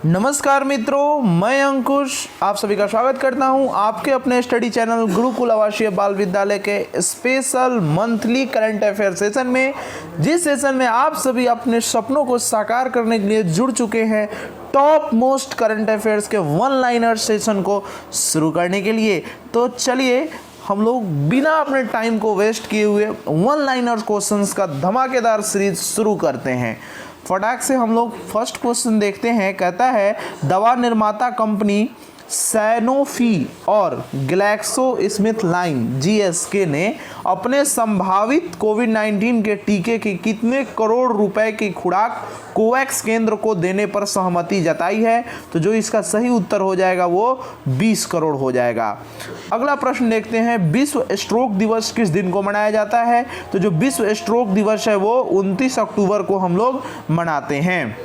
नमस्कार मित्रों, मैं अंकुश आप सभी का स्वागत करता हूं आपके अपने स्टडी चैनल गुरुकुल आवासीय बाल विद्यालय के special monthly current affair session में, जिस सेशन में आप सभी अपने सपनों को साकार करने के लिए जुड़ चुके हैं टॉप मोस्ट करंट अफेयर्स के वन लाइनर सेशन को शुरू करने के लिए। तो चलिए हम लोग बिना अपने टाइम को वेस्ट किए हुए वन लाइनर क्वेश्चंस का धमाकेदार सीरीज शुरू करते हैं। फटाक से हम लोग फर्स्ट क्वेश्चन देखते हैं। कहता है दवा निर्माता कंपनी सैनोफी और ग्लैक्सोस्मिथक्लाइन जीएसके ने अपने संभावित कोविड-19 के टीके की कितने करोड़ रुपए की खुराक कोवैक्स केंद्र को देने पर सहमति जताई है? तो जो इसका सही उत्तर हो जाएगा वो 20 करोड़ हो जाएगा। अगला प्रश्न देखते हैं, विश्व स्ट्रोक दिवस किस दिन को मनाया जाता है? तो जो विश्व स्ट्रोक दिवस है वो 29 अक्टूबर को हम लोग मनाते हैं।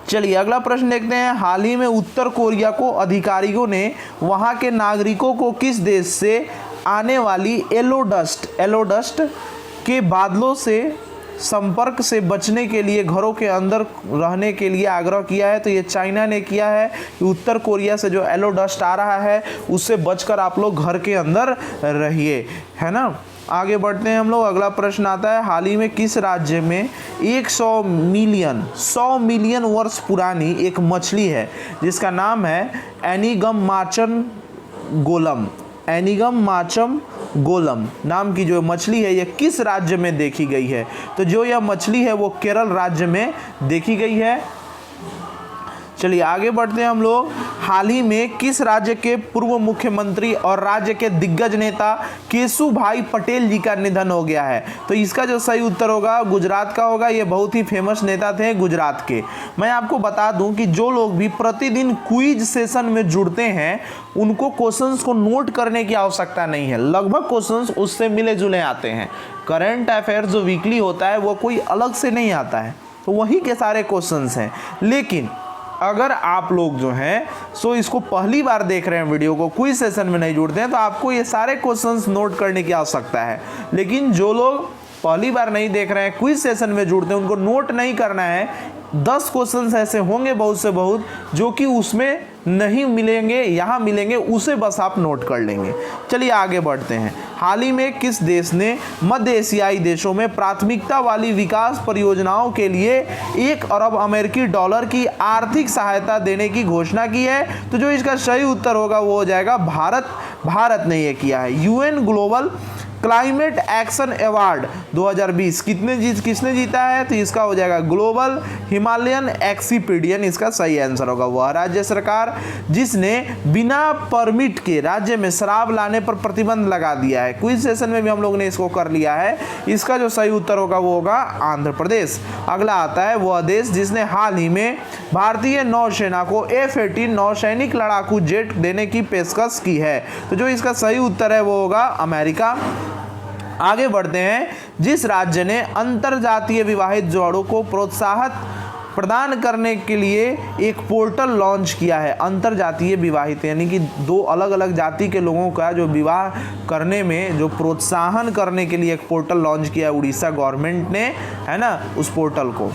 चलिए अगला प्रश्न देखते हैं, हाल ही में उत्तर कोरिया को अधिकारियों ने वहां के नागरिकों को किस देश से आने वाली येलो डस्ट के बादलों से संपर्क से बचने के लिए घरों के अंदर रहने के लिए आग्रह किया है? तो ये चाइना ने किया है कि उत्तर कोरिया से जो येलो डस्ट आ रहा है उससे बचकर आप लोग घर के अंदर रहिए, है ना। आगे बढ़ते हैं हम लोग। अगला प्रश्न आता है, हाल ही में किस राज्य में 100 मिलियन वर्ष पुरानी एक मछली है जिसका नाम है एनिगम माचम गोलम नाम की जो मछली है ये किस राज्य में देखी गई है? तो जो यह मछली है वो केरल राज्य में देखी गई है। चलिए आगे बढ़ते हैं हम लोग। हाल ही में किस राज्य के पूर्व मुख्यमंत्री और राज्य के दिग्गज नेता केशुभाई पटेल जी का निधन हो गया है? तो इसका जो सही उत्तर होगा गुजरात का होगा। ये बहुत ही फेमस नेता थे गुजरात के। मैं आपको बता दूं कि जो लोग भी प्रतिदिन क्विज सेशन में जुड़ते हैं उनको क्वेश्चंस को नोट करने की आवश्यकता नहीं है, लगभग क्वेश्चंस उससे मिले जुले आते हैं। करंट अफेयर जो वीकली होता है वो कोई अलग से नहीं आता है, तो वही के सारे क्वेश्चंस हैं। लेकिन अगर आप लोग जो हैं सो इसको पहली बार देख रहे हैं वीडियो को, क्विज सेशन में नहीं जुड़ते हैं, तो आपको ये सारे क्वेश्चंस नोट करने की आवश्यकता है। लेकिन जो लोग पहली बार नहीं देख रहे हैं, क्विज सेशन में जुड़ते हैं, उनको नोट नहीं करना है। 10 क्वेश्चंस ऐसे होंगे बहुत से बहुत जो कि उसमें नहीं मिलेंगे, यहाँ मिलेंगे, उसे बस आप नोट कर लेंगे। चलिए आगे बढ़ते हैं। हाल ही में किस देश ने मध्य एशियाई देशों में प्राथमिकता वाली विकास परियोजनाओं के लिए 1 अरब अमेरिकी डॉलर की आर्थिक सहायता देने की घोषणा की है? तो जो इसका सही उत्तर होगा वो हो जाएगा भारत ने यह किया है। UN global climate action award 2020 किसने जीता है? तो इसका हो जाएगा ग्लोबल हिमालयन एक्सपीडिशन। इसका सही आंसर होगा वह राज्य सरकार जिसने बिना परमिट के राज्य में शराब लाने पर प्रतिबंध लगा दिया है। क्विज सेशन में भी हम लोग ने इसको कर लिया है। इसका जो सही उत्तर होगा वो होगा आंध्र प्रदेश। अगला आता है वह देश जिसने हाल ही में भारतीय नौसेना को F-18 नौसैनिक लड़ाकू जेट देने की पेशकश की है? तो जो इसका सही उत्तर है वो होगा अमेरिका। आगे बढ़ते हैं, जिस राज्य ने अंतरजातीय विवाहित जोड़ों को प्रोत्साहन प्रदान करने के लिए एक पोर्टल लॉन्च किया है? अंतरजातीय विवाहित यानी कि दो अलग अलग जाति के लोगों का जो विवाह करने में जो प्रोत्साहन करने के लिए एक पोर्टल लॉन्च किया है उड़ीसा गवर्नमेंट ने, है ना, उस पोर्टल को।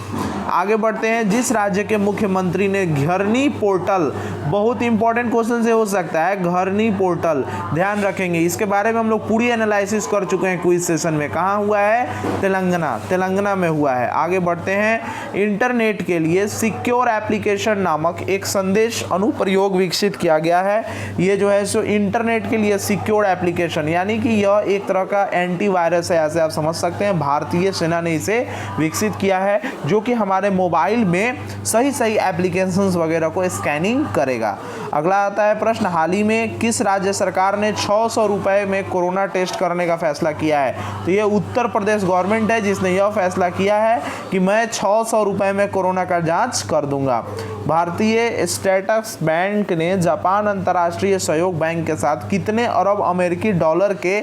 आगे बढ़ते हैं, जिस राज्य के मुख्यमंत्री ने घरनी पोर्टल, बहुत इंपॉर्टेंट क्वेश्चन से हो सकता है, घरनी पोर्टल ध्यान रखेंगे, इसके बारे में हम लोग पूरी एनालिसिस कर चुके हैं क्विज सेशन में। कहाँ हुआ है? तेलंगाना में हुआ है। आगे बढ़ते हैं, इंटरनेट के लिए सिक्योर एप्लीकेशन नामक एक संदेश अनुप्रयोग विकसित किया गया है। ये जो है सो इंटरनेट के लिए सिक्योर एप्लीकेशन यानी कि यह एक तरह का एंटीवायरस है, ऐसे आप समझ सकते हैं। भारतीय सेना ने इसे विकसित किया है जो कि हमारे मोबाइल में सही एप्लीकेशंस वगैरह को स्कैनिंग करेगा। अगला आता है प्रश्न, हाल ही में किस राज्य सरकार ने 600 रुपए में कोरोना टेस्ट करने का फैसला किया है? तो ये उत्तर प्रदेश गवर्नमेंट है जिसने यह फैसला किया है कि मैं 600 रुपए में कोरोना का जांच कर दूंगा। भारतीय स्टेट्स बैंक ने जापान अंतर्राष्ट्रीय सहयोग बैंक के साथ कितने अरब अमेरिकी डॉलर के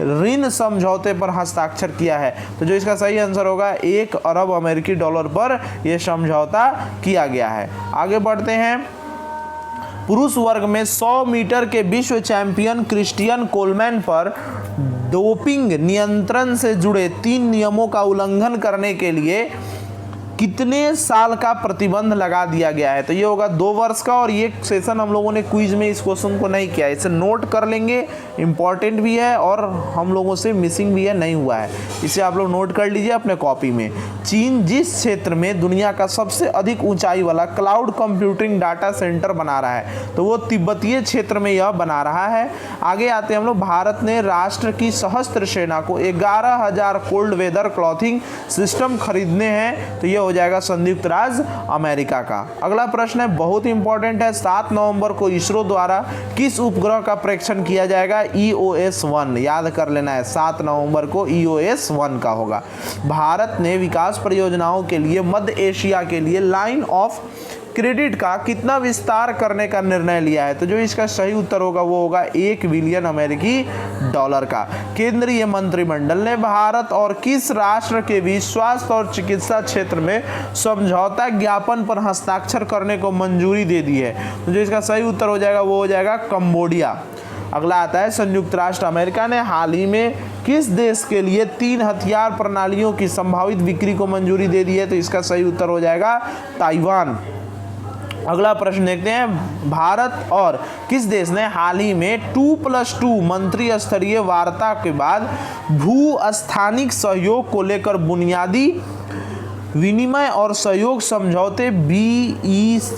ऋण समझौते पर हस्ताक्षर किया है? तो जो इसका सही आंसर होगा 1 अरब अमेरिकी डॉलर पर यह समझौता किया गया है। आगे बढ़ते हैं, पुरुष वर्ग में 100 मीटर के विश्व चैंपियन क्रिस्टियन कोलमैन पर डोपिंग नियंत्रण से जुड़े 3 नियमों का उल्लंघन करने के लिए कितने साल का प्रतिबंध लगा दिया गया है? तो ये होगा 2 वर्ष का। और ये सेशन हम लोगों ने क्विज में इस क्वेश्चन को नहीं किया, इसे नोट कर लेंगे, इंपॉर्टेंट भी है और हम लोगों से मिसिंग भी है, नहीं हुआ है, इसे आप लोग नोट कर लीजिए अपने कॉपी में। चीन जिस क्षेत्र में दुनिया का सबसे अधिक ऊंचाई वाला क्लाउड कंप्यूटिंग डाटा सेंटर बना रहा है, तो वो तिब्बतीय क्षेत्र में यह बना रहा है। आगे आते हैं हम लोग, भारत ने राष्ट्र की सशस्त्र सेना को 11,000 कोल्ड वेदर क्लॉथिंग सिस्टम खरीदने हैं, तो ये हो जाएगा संयुक्त राज्य अमेरिका का। अगला प्रश्न है, बहुत इंपॉर्टेंट है, 7 नवंबर को इसरो द्वारा किस उपग्रह का परीक्षण किया जाएगा? EOS-1, याद कर लेना है, 7 नवंबर को EOS-1 का होगा। भारत ने विकास परियोजनाओं के लिए मध्य एशिया के लिए लाइन ऑफ क्रेडिट का कितना विस्तार करने का निर्णय लिया है? तो जो इसका सही उत्तर होगा वो होगा 1 बिलियन अमेरिकी डॉलर का। केंद्रीय मंत्रिमंडल ने भारत और किस राष्ट्र के बीच स्वास्थ्य और चिकित्सा क्षेत्र में समझौता ज्ञापन पर हस्ताक्षर करने को मंजूरी दे दी है? तो जो इसका सही उत्तर हो जाएगा वो हो जाएगा कंबोडिया। अगला आता है, संयुक्त राष्ट्र अमेरिका ने हाल ही में किस देश के लिए 3 हथियार प्रणालियों की संभावित बिक्री को मंजूरी दे दी है? तो इसका सही उत्तर हो जाएगा ताइवान। अगला प्रश्न देखते हैं, भारत और किस देश ने हाल ही में 2+2 मंत्री स्तरीय वार्ता के बाद भू स्थानिक सहयोग को लेकर बुनियादी विनिमय और सहयोग समझौते BECA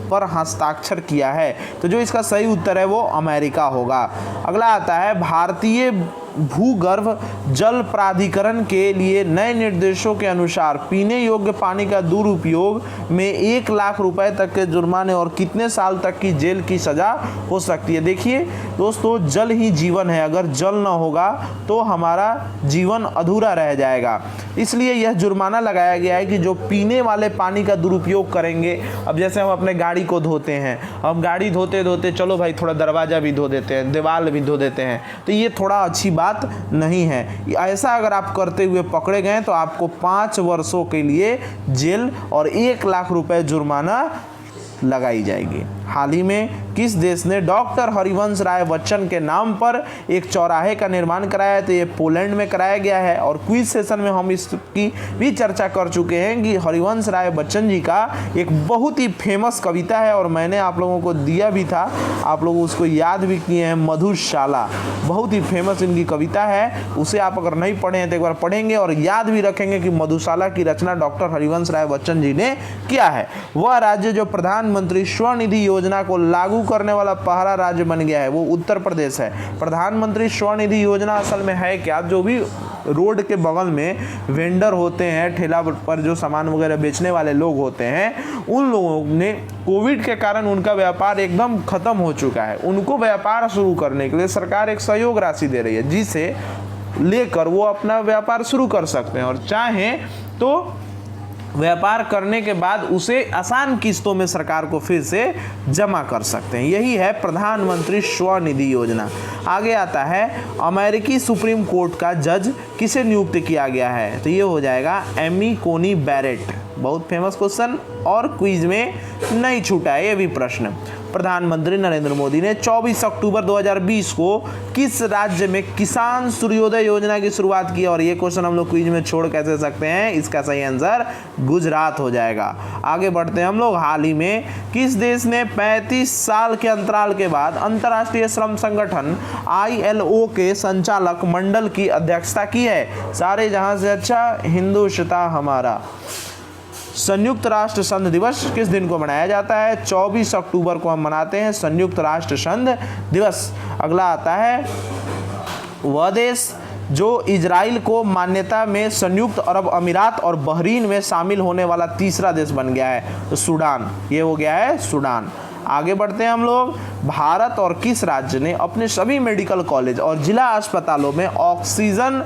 पर हस्ताक्षर किया है? तो जो इसका सही उत्तर है वो अमेरिका होगा। अगला आता है, भारतीय भूगर्भ जल प्राधिकरण के लिए नए निर्देशों के अनुसार पीने योग्य पानी का दुरुपयोग में 1 लाख रुपए तक के जुर्माने और कितने साल तक की जेल की सजा हो सकती है? देखिए दोस्तों, जल ही जीवन है, अगर जल ना होगा तो हमारा जीवन अधूरा रह जाएगा, इसलिए यह जुर्माना लगाया गया है कि जो पीने वाले पानी का दुरुपयोग करेंगे। अब जैसे हम अपने गाड़ी को धोते हैं, हम गाड़ी धोते धोते चलो भाई थोड़ा दरवाजा भी धो देते हैं, दीवार भी धो देते हैं, तो ये थोड़ा अच्छी बात नहीं है। ऐसा अगर आप करते हुए पकड़े गए तो आपको 5 वर्षों के लिए जेल और 1 लाख रुपए जुर्माना लगाई जाएगी। हाल ही में किस देश ने डॉक्टर हरिवंश राय बच्चन के नाम पर एक चौराहे का निर्माण कराया है? तो ये पोलैंड में कराया गया है। और क्विज सेशन में हम इसकी भी चर्चा कर चुके हैं कि हरिवंश राय बच्चन जी का एक बहुत ही फेमस कविता है और मैंने आप लोगों को दिया भी था, आप लोग उसको याद भी किए हैं, मधुशाला, बहुत ही फेमस इनकी कविता है। उसे आप अगर नहीं पढ़े हैं तो एक बार पढ़ेंगे और याद भी रखेंगे कि मधुशाला की रचना डॉक्टर हरिवंश राय बच्चन जी ने किया है। वह राज्य जो प्रधानमंत्री स्वनिधि योजना को लागू करने वाला पहला राज्य बन गया है वो उत्तर प्रदेश है। प्रधानमंत्री स्वनिधि योजना असल में है क्या? जो भी रोड के बगल में वेंडर होते हैं, ठेला पर जो सामान वगैरह बेचने वाले लोग होते हैं, उन लोगों ने कोविड के कारण उनका व्यापार एकदम खत्म हो चुका है, उनको व्यापार शुरू करने के लिए सरकार एक सहयोग राशि दे रही है जिसे लेकर वो अपना व्यापार शुरू कर सकते हैं और चाहें तो व्यापार करने के बाद उसे आसान किस्तों में सरकार को फिर से जमा कर सकते हैं। यही है प्रधानमंत्री स्वनिधि योजना। आगे आता है, अमेरिकी सुप्रीम कोर्ट का जज किसे नियुक्त किया गया है? तो ये हो जाएगा एमी कोनी बैरेट। बहुत फेमस क्वेश्चन और क्विज में नहीं छूटा है ये भी प्रश्न। प्रधानमंत्री नरेंद्र मोदी ने 24 अक्टूबर 2020 को किस राज्य में किसान सूर्योदय योजना की शुरुआत की? और ये क्वेश्चन हम लोग क्विज में छोड़ कैसे सकते हैं? इसका सही आंसर गुजरात हो जाएगा। आगे बढ़ते हैं हम लोग, हाल ही में किस देश ने 35 साल के अंतराल के बाद अंतर्राष्ट्रीय श्रम संगठन ILO के संचालक मंडल की अध्यक्षता की है? सारे जहां से अच्छा हिंदुस्तान हमारा। संयुक्त राष्ट्र संघ दिवस किस दिन को मनाया जाता है? 24 अक्टूबर को हम मनाते हैं संयुक्त राष्ट्र संघ दिवस। अगला आता है, वह देश जो इजराइल को मान्यता में संयुक्त अरब अमीरात और बहरीन में शामिल होने वाला तीसरा देश बन गया है? तो सूडान, ये हो गया है सूडान। आगे बढ़ते हैं हम लोग, भारत और किस राज्य ने अपने सभी मेडिकल कॉलेज और जिला अस्पतालों में ऑक्सीजन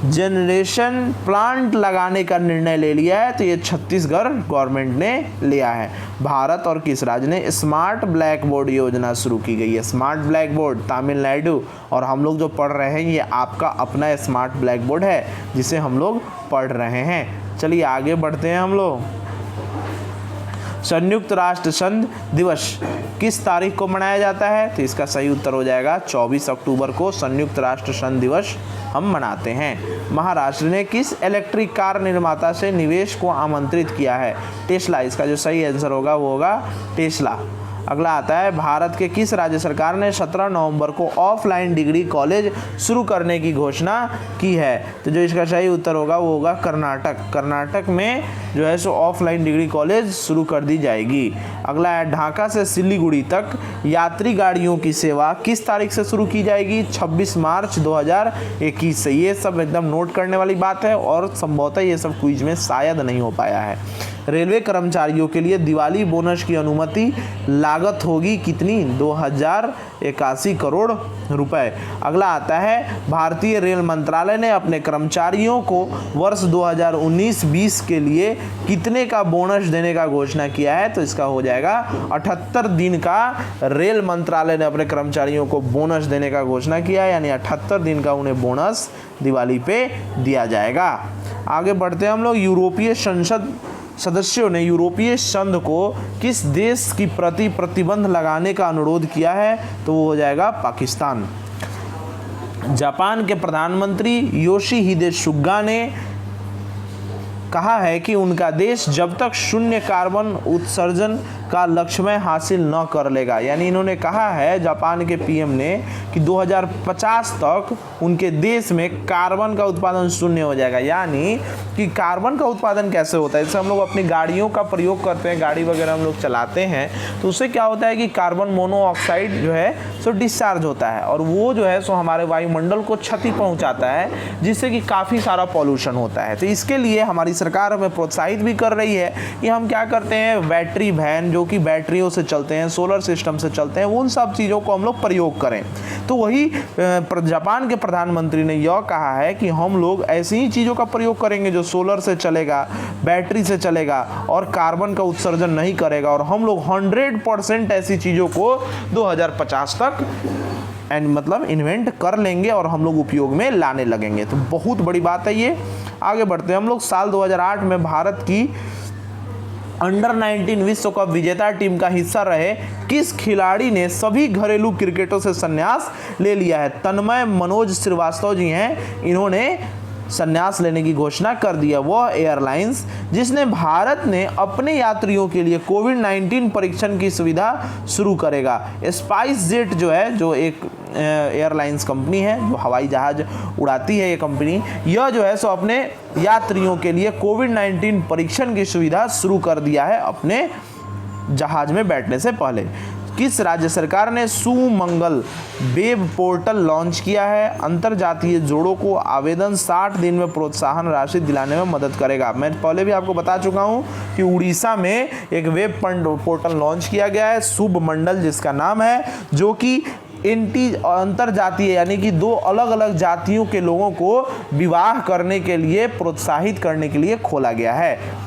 जनरेशन प्लांट लगाने का निर्णय ले लिया है? तो ये छत्तीसगढ़ गवर्नमेंट ने लिया है। भारत और किस राज्य ने स्मार्ट ब्लैक बोर्ड योजना शुरू की गई है? Smart black board Tamil Nadu. और हम लोग जो पढ़ रहे हैं ये आपका अपना स्मार्ट ब्लैक बोर्ड है जिसे हम लोग पढ़ रहे हैं। चलिए आगे बढ़ते हैं हम लोग। संयुक्त राष्ट्र संघ दिवस किस तारीख को मनाया जाता है? तो इसका सही उत्तर हो जाएगा 24 अक्टूबर को संयुक्त राष्ट्र संघ दिवस हम मनाते हैं। महाराष्ट्र ने किस इलेक्ट्रिक कार निर्माता से निवेश को आमंत्रित किया है? टेस्ला। इसका जो सही आंसर होगा वो होगा टेस्ला। अगला आता है, भारत के किस राज्य सरकार ने 17 नवंबर को ऑफलाइन डिग्री कॉलेज शुरू करने की घोषणा की है? तो जो इसका सही उत्तर होगा वो होगा कर्नाटक। कर्नाटक में जो है सो ऑफलाइन डिग्री कॉलेज शुरू कर दी जाएगी। अगला है, ढाका से सिलीगुड़ी तक यात्री गाड़ियों की सेवा किस तारीख से शुरू की जाएगी? 26 मार्च 2021 से। ये सब एकदम नोट करने वाली बात है और संभवतः ये सब क्विज में शायद नहीं हो पाया है। रेलवे कर्मचारियों के लिए दिवाली बोनस की अनुमति लागत होगी कितनी? 2081 करोड़ रुपए। अगला आता है, भारतीय रेल मंत्रालय ने अपने कर्मचारियों को वर्ष 2019-20 के लिए कितने का बोनस देने का घोषणा किया है? तो इसका हो जाएगा 78 दिन का रेल मंत्रालय ने अपने कर्मचारियों को बोनस देने का घोषणा किया है, यानी 78 दिन का उन्हें बोनस दिवाली पे दिया जाएगा। आगे बढ़ते हैं हम लोग। यूरोपीय संसद सदस्यों ने यूरोपीय संघ को किस देश की प्रति प्रतिबंध लगाने का अनुरोध किया है? तो वो हो जाएगा पाकिस्तान। जापान के प्रधानमंत्री योशिहिदे सुगा ने कहा है कि उनका देश जब तक शून्य कार्बन उत्सर्जन का लक्ष्य में हासिल न कर लेगा, यानी इन्होंने कहा है जापान के पीएम ने कि 2050 तक उनके देश में कार्बन का उत्पादन शून्य हो जाएगा। यानी कि कार्बन का उत्पादन कैसे होता है? जैसे हम लोग अपनी गाड़ियों का प्रयोग करते हैं, गाड़ी वगैरह हम लोग चलाते हैं, तो उससे क्या होता है कि कार्बन मोनोऑक्साइड जो है सो डिस्चार्ज होता है और वो जो है सो हमारे वायुमंडल को क्षति पहुँचाता है, जिससे कि काफ़ी सारा पॉल्यूशन होता है। तो इसके लिए हमारी सरकार हमें प्रोत्साहित भी कर रही है कि हम क्या करते हैं, बैटरी वैन जो कि बैटरियों से चलते हैं, सोलर सिस्टम से चलते हैं, उन सब चीज़ों को हम लोग प्रयोग करें। तो वही जापान के प्रधानमंत्री ने यह कहा है कि हम लोग ऐसी ही चीज़ों का प्रयोग करेंगे जो सोलर से चलेगा, बैटरी से चलेगा और कार्बन का उत्सर्जन नहीं करेगा, और हम लोग 100% ऐसी चीज़ों को 2050 तक मतलब इन्वेंट कर लेंगे और हम लोग उपयोग में लाने लगेंगे। तो बहुत बड़ी बात है ये। आगे बढ़ते हैं हम लोग। साल 2008 में भारत की अंडर 19 विश्व कप विजेता टीम का हिस्सा रहे किस खिलाड़ी ने सभी घरेलू क्रिकेटों से संन्यास ले लिया है? तन्मय मनोज श्रीवास्तव जी हैं, इन्होंने संन्यास लेने की घोषणा कर दिया। वह एयरलाइंस जिसने भारत ने अपने यात्रियों के लिए कोविड-19 परीक्षण की सुविधा शुरू करेगा। स्पाइस जेट जो है, जो एक एयरलाइंस कंपनी है जो हवाई जहाज उड़ाती है, ये कंपनी यह जो है सो अपने यात्रियों के लिए कोविड-19 परीक्षण की सुविधा शुरू कर दिया है अपने जहाज में बैठने से पहले। किस राज्य सरकार ने सुमंगल वेब पोर्टल लॉन्च किया है? अंतरजातीय जोड़ों को आवेदन 60 दिन में प्रोत्साहन राशि दिलाने में मदद करेगा। मैं पहले भी आपको बता चुका हूं कि उड़ीसा में एक वेब पोर्टल लॉन्च किया गया है, शुभ मंडल जिसका नाम है, जो कि अंतरजातीय यानी कि दो अलग अलग जातियों के लोगों को विवाह करने के लिए प्रोत्साहित करने के लिए खोला गया है।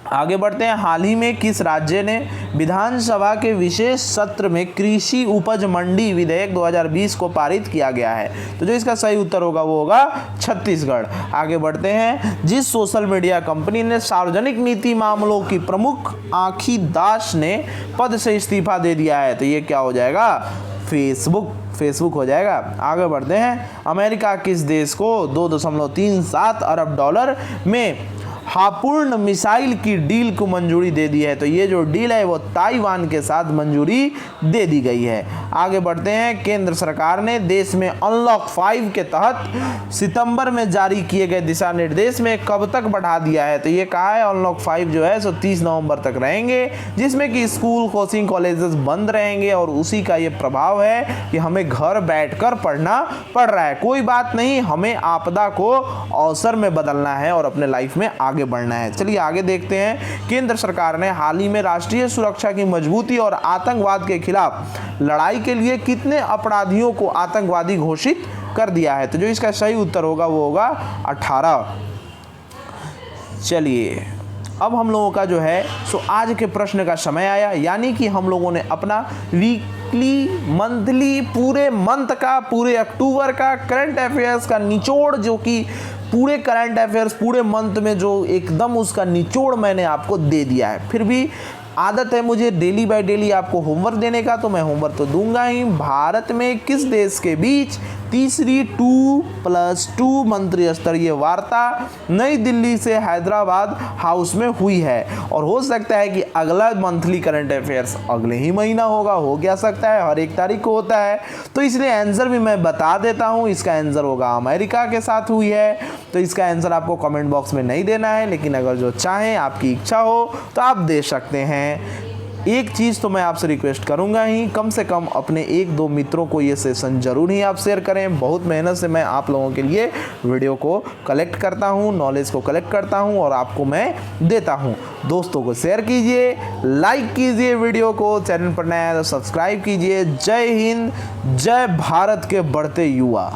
आगे बढ़ते हैं। हाल ही में किस राज्य ने विधानसभा के विशेष सत्र में कृषि उपज मंडी विधेयक 2020 को पारित किया गया है? तो जो इसका सही उत्तर होगा वो होगा छत्तीसगढ़। आगे बढ़ते हैं। जिस सोशल मीडिया कंपनी ने सार्वजनिक नीति मामलों की प्रमुख आखी दास ने पद से इस्तीफा दे दिया है? तो ये क्या हो जाएगा? फेसबुक हो जाएगा। आगे बढ़ते हैं। अमेरिका किस देश को 2.37 अरब डॉलर में हार्पून मिसाइल की डील को मंजूरी दे दी है? तो ये जो डील है वो ताइवान के साथ मंजूरी दे दी गई है। आगे बढ़ते हैं। केंद्र सरकार ने देश में अनलॉक 5 के तहत सितंबर में जारी किए गए दिशा निर्देश में कब तक बढ़ा दिया है? तो ये कहा है अनलॉक 5 जो है सो 30 नवंबर तक रहेंगे, जिसमें कि स्कूल, कोचिंग, कॉलेजेस बंद रहेंगे और उसी का ये प्रभाव है कि हमें घर बैठकर पढ़ना पड़ रहा है। कोई बात नहीं, हमें आपदा को अवसर में बदलना है और अपने लाइफ में आगे बढ़ना है। चलिए आगे देखते हैं। केंद्र सरकार ने हाल ही में राष्ट्रीय सुरक्षा की मजबूती और आतंकवाद के खिलाफ लड़ाई के लिए कितने अपराधियों को आतंकवादी घोषित कर दिया है? तो जो इसका सही उत्तर होगा वो होगा 18। चलिए अब हम लोगों का जो है सो आज के प्रश्न का समय आया, यानी कि हम लोगों ने अपना वीकली, मंथली, पूरे मंथ का, पूरे अक्टूबर का करंट अफेयर्स का निचोड़, जो कि पूरे करंट अफेयर्स पूरे मंथ में जो एकदम उसका निचोड़ मैंने आपको दे दिया है। फिर भी आदत है मुझे डेली बाय डेली आपको होमवर्क देने का, तो मैं होमवर्क तो दूंगा ही। भारत में किस देश के बीच तीसरी 2+2 मंत्री स्तरीय वार्ता नई दिल्ली से हैदराबाद हाउस में हुई है? और हो सकता है कि अगला मंथली करंट अफेयर्स अगले ही महीना होगा, हो क्या सकता है, हर 1 तारीख को होता है। तो इसलिए आंसर भी मैं बता देता हूँ, इसका आंसर होगा अमेरिका के साथ हुई है। तो इसका आंसर आपको कमेंट बॉक्स में नहीं देना है, लेकिन अगर जो चाहें, आपकी इच्छा हो तो आप दे सकते हैं। एक चीज़ तो मैं आपसे रिक्वेस्ट करूंगा ही, कम से कम अपने 1-2 मित्रों को ये सेशन जरूर ही आप शेयर करें। बहुत मेहनत से मैं आप लोगों के लिए वीडियो को कलेक्ट करता हूं, नॉलेज को कलेक्ट करता हूं और आपको मैं देता हूं। दोस्तों को शेयर कीजिए, लाइक कीजिए वीडियो को, चैनल पर नया है तो सब्सक्राइब कीजिए। जय हिंद, जय भारत के बढ़ते युवा।